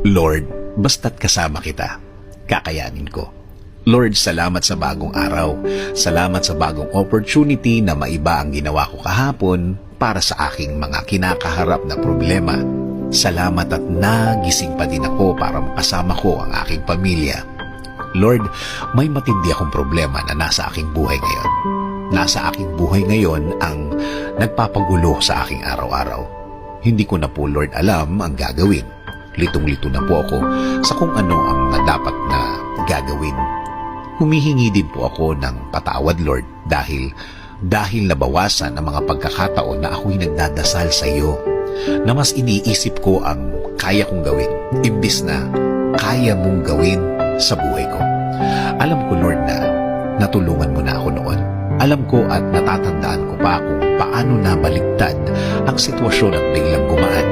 Lord, basta't kasama kita, kakayanin ko. Lord, salamat sa bagong araw. Salamat sa bagong opportunity na maiba ang ginawa ko kahapon para sa aking mga kinakaharap na problema. Salamat at nagising pa din ako para makasama ko ang aking pamilya. Lord, may matindi akong problema na nasa aking buhay ngayon. Nasa aking buhay ngayon ang nagpapagulo sa aking araw-araw. Hindi ko na po, Lord, alam ang gagawin. Litong-lito na po ako sa kung ano ang dapat na gagawin. Humihingi din po ako ng patawad, Lord, dahil nabawasan ang mga pagkakataon na ako'y nagdadasal sa iyo, na mas iniisip ko ang kaya kong gawin, imbis na kaya mong gawin sa buhay ko. Alam ko, Lord, na natulungan mo na ako noon. Alam ko at natatandaan ko pa kung paano nabaligtad ang sitwasyon at biglang gumaan.